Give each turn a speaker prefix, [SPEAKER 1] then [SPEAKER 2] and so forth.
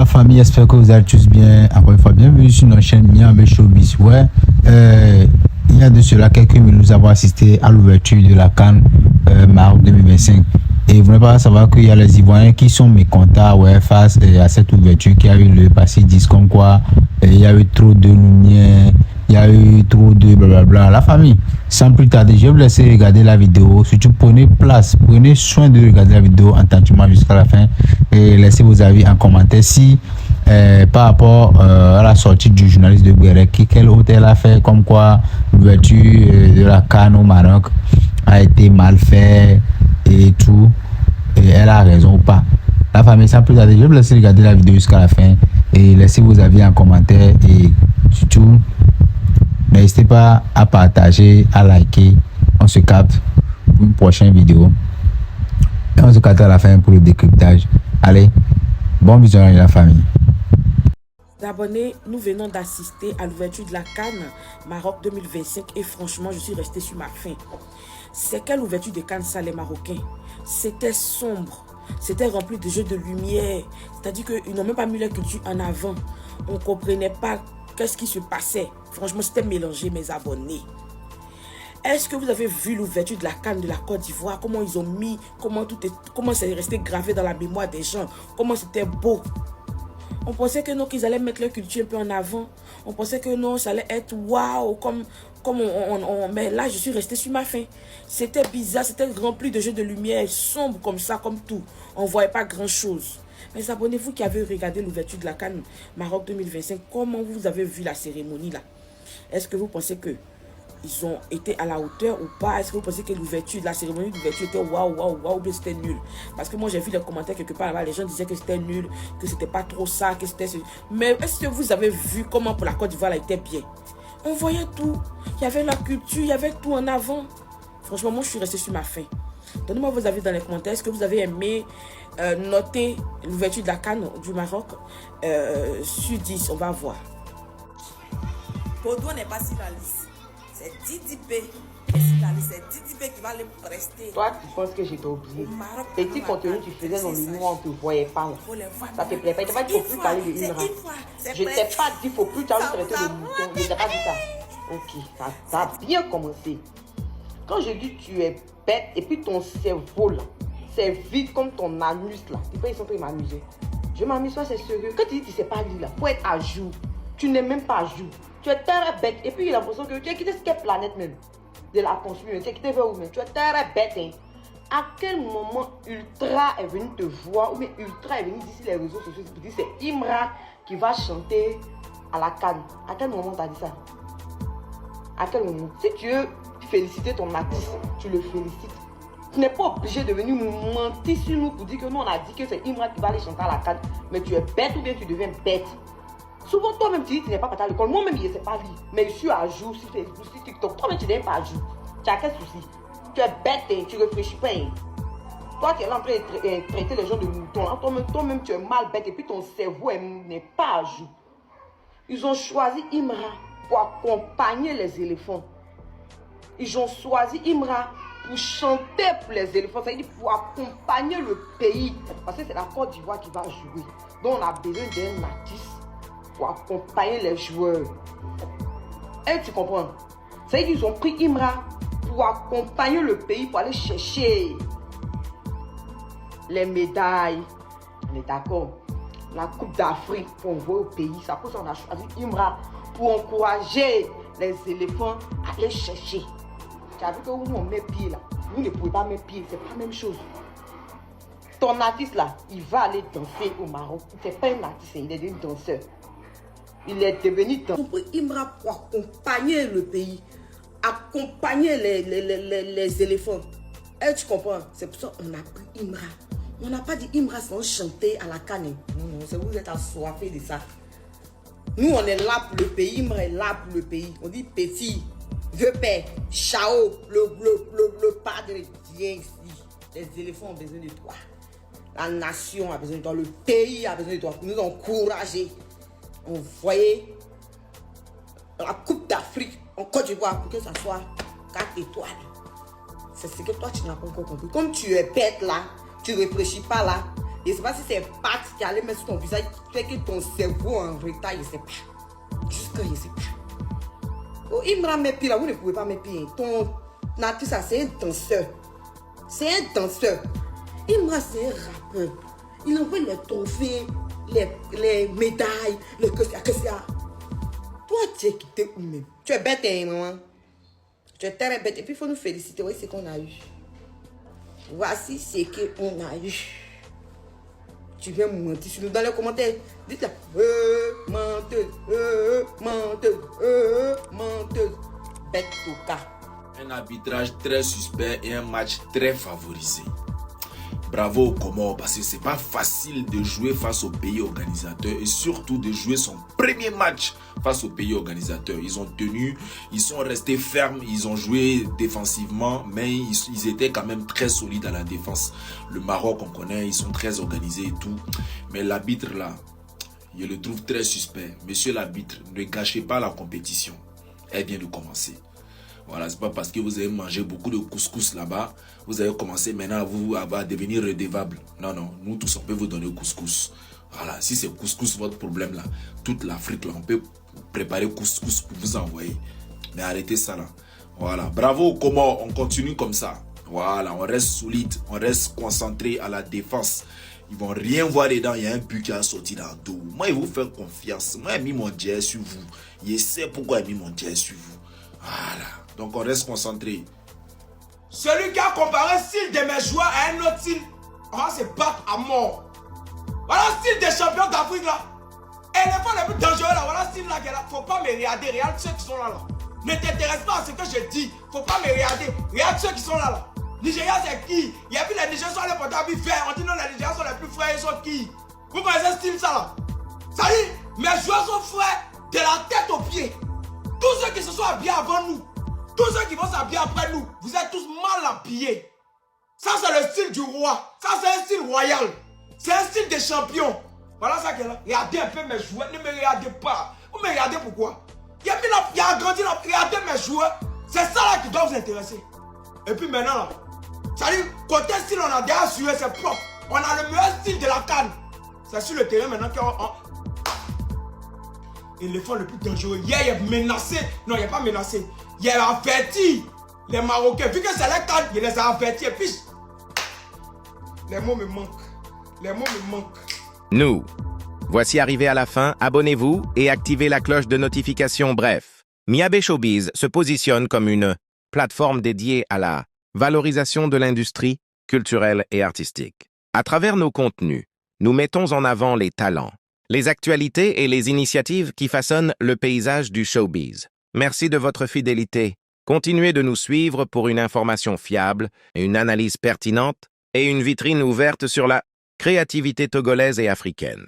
[SPEAKER 1] la famille, j'espère que vous allez tous bien. Encore une fois, bienvenue sur notre chaîne Niamey Showbiz. Ouais, il y a de cela quelques minutes, nous avons assisté à l'ouverture de la CAN Maroc 2025. Et vous n'avez pas à savoir qu'il y a les Ivoiriens qui sont mécontents face à cette ouverture qui a eu lieu parce qu'ils disent comme quoi il y a eu trop de lumière, il y a eu trop de blablabla. La famille, sans plus tarder, je vais vous laisser regarder la vidéo. Surtout prenez place, prenez soin de regarder la vidéo attentivement jusqu'à la fin et laissez vos avis en commentaire si par rapport à la sortie du journaliste de Guérec, quel hôtel a fait comme quoi l'ouverture de la CAN au Maroc a été mal fait et tout, et elle a raison ou pas. La famille, sans plus tarder, je vais vous laisser regarder la vidéo jusqu'à la fin et laissez vos avis en commentaire et surtout n'hésitez pas à partager, à liker. On se capte pour une prochaine vidéo et on se capte à la fin pour le décryptage. Allez, bon visionnage la famille.
[SPEAKER 2] D'abonnés, nous venons d'assister à l'ouverture de la CAN Maroc 2025 et franchement, je suis resté sur ma faim. C'est quelle ouverture de CAN ça les Marocains? C'était sombre, c'était rempli de jeux de lumière, c'est-à-dire qu'ils n'ont même pas mis leur culture en avant. On ne comprenait pas qu'est-ce qui se passait. Franchement, c'était mélangé, mes abonnés. Est-ce que vous avez vu l'ouverture de la CAN de la Côte d'Ivoire? Comment ils ont mis, comment c'est resté gravé dans la mémoire des gens? Comment c'était beau? On pensait que non, qu'ils allaient mettre leur culture un peu en avant. On pensait que non, ça allait être waouh, mais là, je suis resté sur ma faim. C'était bizarre, c'était rempli de jeux de lumière, sombre comme ça, comme tout. On ne voyait pas grand-chose. Mais abonnez-vous qui avez regardé l'ouverture de la CAN Maroc 2025. Comment vous avez vu la cérémonie là? Est-ce que vous pensez que ils ont été à la hauteur ou pas? Est-ce que vous pensez que l'ouverture, la cérémonie d'ouverture était waouh, ou bien c'était nul? Parce que moi j'ai vu les commentaires quelque part là-bas, les gens disaient que c'était nul, que c'était pas trop ça, que c'était... Mais est-ce que vous avez vu comment pour la Côte d'Ivoire elle était bien? On voyait tout, il y avait la culture, il y avait tout en avant. Franchement, moi je suis resté sur ma faim. Donnez-moi vos avis dans les commentaires. Est-ce que vous avez aimé noter l'ouverture de la CAN du Maroc sur 10? On va voir.
[SPEAKER 3] Baudouin n'est pas sur la liste. C'est Didi B. C'est Didi B qui va le prester.
[SPEAKER 4] Toi, tu penses que j'étais oublié. Petit contenu tu faisais dans le noir, on ne te voyait pas. Ça te plaît pas. Il ne t'a pas dit qu'il ne faut plus parler de Imra. Je ne t'ai pas dit qu'il ne faut plus traiter de mouton. Je ne t'ai pas dit ça. Ok, ça a bien commencé. Quand je dis tu es bête et puis ton cerveau là, c'est vide comme ton anus là. Tu peux, ils sont en train de m'amuser. Je m'amuse pas, c'est sérieux. Quand tu dis que tu ne sais pas lire là, pour être à jour, tu n'es même pas à jour. Tu es très bête. Et puis il a l'impression que tu as quitté cette planète même. De la construire. Tu as quitté vers où même. Tu es très bête. Hein. À quel moment Ultra est venu te voir ou bien Ultra est venu d'ici les réseaux sociaux pour dire c'est Imra qui va chanter à la CAN? À quel moment tu as dit ça? À quel moment? Si tu veux féliciter ton artiste, tu le félicites. Tu n'es pas obligé de venir nous mentir sur nous pour dire que nous on a dit que c'est Imra qui va aller chanter à la CAN. Mais tu es bête ou bien tu deviens bête. Souvent, toi-même, tu dis que tu n'es pas parti à l'école. Moi-même, je ne sais pas lire. Mais je suis à jour sur Facebook, sur TikTok. Toi-même, tu n'es pas à jour. Tu as quel souci? Tu es bête et tu ne réfléchis pas. Hein. Toi, tu es là en train de traiter les gens de moutons. Toi-même, tu es mal bête et puis ton cerveau n'est pas à jour. Ils ont choisi Imra pour accompagner les éléphants. Ils ont choisi Imra pour chanter pour les éléphants. C'est-à-dire pour accompagner le pays. Parce que c'est la Côte d'Ivoire qui va jouer. Donc, on a besoin d'un artiste pour accompagner les joueurs. Et tu comprends? C'est-à-dire qu'ils ont pris Imra pour accompagner le pays, pour aller chercher les médailles. On est d'accord? La Coupe d'Afrique pour envoyer au pays. C'est pour ça qu'on a choisi Imra pour encourager les éléphants à aller chercher. Tu as vu que nous on met pied là. Vous ne pouvez pas mettre pied, c'est pas la même chose. Ton artiste là, il va aller danser au Maroc. C'est pas un artiste, il est un danseur. Il est devenu dans Imra pour accompagner le pays, accompagner les éléphants. Et tu comprends? C'est pour ça qu'on a pris Imra. On n'a pas dit Imra sans chanter à la CAN. Non, c'est vous êtes assoiffés de ça. Nous, on est là pour le pays. Imra est là pour le pays. On dit petit, vieux père, chao, le padre, viens ici. Les éléphants ont besoin de toi. La nation a besoin de toi. Le pays a besoin de toi pour nous encourager. On voyait la Coupe d'Afrique en Côte d'Ivoire pour que ça soit 4 étoiles. C'est ce que toi tu n'as pas encore compris. Comme tu es bête là, tu ne réfléchis pas là, Je ne sais pas si c'est pâte qui allait mettre sur ton visage, qui fait que ton cerveau en retard, je ne sais pas. Jusqu'à je ne sais pas. Oh, il me rend mes pieds là, vous ne pouvez pas mes pieds. Ton nature, ça, c'est un danseur. C'est un danseur. Il me rend, c'est un rappeur. Il envoie les trophées, les médailles, que ça. Toi, tu es quitté où même? Tu es bête, hein, maman? Tu es très bête. Et puis, il faut nous féliciter. Oui, c'est qu'on a eu. Voici ce qu'on a eu. Tu viens me mentir sur nous dans les commentaires. Dites là. Menteuse, menteuse. Bête au cas.
[SPEAKER 5] Un arbitrage très suspect et un match très favorisé. Bravo aux Comores parce que c'est pas facile de jouer face au pays organisateur et surtout de jouer son premier match face au pays organisateur. Ils ont tenu, ils sont restés fermes, ils ont joué défensivement, mais ils étaient quand même très solides à la défense. Le Maroc, on connaît, ils sont très organisés et tout. Mais l'arbitre là, je le trouve très suspect. Monsieur l'arbitre, ne gâchez pas la compétition. Elle vient de commencer. Voilà, c'est pas parce que vous avez mangé beaucoup de couscous là-bas, vous avez commencé maintenant à devenir redevable. Non, non, nous tous on peut vous donner couscous. Voilà, si c'est couscous votre problème là, toute l'Afrique là, on peut préparer couscous pour vous envoyer. Mais arrêtez ça là. Voilà, bravo Comores, on continue comme ça. Voilà, on reste solide, on reste concentré à la défense. Ils vont rien voir dedans, il y a un but qui a sorti dans le dos. Moi, je vous fais confiance. Moi, j'ai mis mon dieu sur vous. Je sais pourquoi j'ai mis mon dieu sur vous. Voilà. Donc on reste concentré.
[SPEAKER 6] Celui qui a comparé le style de mes joueurs à un autre style, on va se battre à mort. Voilà le style des champions d'Afrique là. Et les fois les plus dangereux là, voilà le style là qui est là. Faut pas me regarder, regarde ceux qui sont là. Ne t'intéresse pas à ce que je dis. Faut pas me regarder, regarde ceux qui sont là. Nigeria c'est qui? Il y a plus les Nigériens sont les portables verts. On dit non, les Nigériens sont les plus frais, ils sont qui? Vous connaissez ce style ça là? Ça dit, mes joueurs sont frais de la tête aux pieds. Tous ceux qui se sont habillés avant nous, tous ceux qui vont s'habiller après nous, vous êtes tous mal habillés. Ça, c'est le style du roi. Ça, c'est un style royal. C'est un style des champions. Voilà ça qui est là. Regardez un peu mes joueurs. Ne me regardez pas. Vous me regardez pourquoi? Il y a agrandi là. Regardez mes joueurs. C'est ça là qui doit vous intéresser. Et puis maintenant, là, ça dit, côté style, on a déjà assuré, c'est propre. On a le meilleur style de la CAN. C'est sur le terrain maintenant qu'on... L'éléphant le plus dangereux. Hier, il est menacé. Non, il n'est pas menacé. Il a averti les Marocains. Vu que c'est la CAN, il les a avertis. Et puis, les mots me manquent. Les mots me manquent.
[SPEAKER 7] Nous. Voici arrivé à la fin. Abonnez-vous et activez la cloche de notification. Bref, Miabe Showbiz se positionne comme une plateforme dédiée à la valorisation de l'industrie culturelle et artistique. À travers nos contenus, nous mettons en avant les talents, les actualités et les initiatives qui façonnent le paysage du showbiz. Merci de votre fidélité. Continuez de nous suivre pour une information fiable, une analyse pertinente et une vitrine ouverte sur la créativité togolaise et africaine.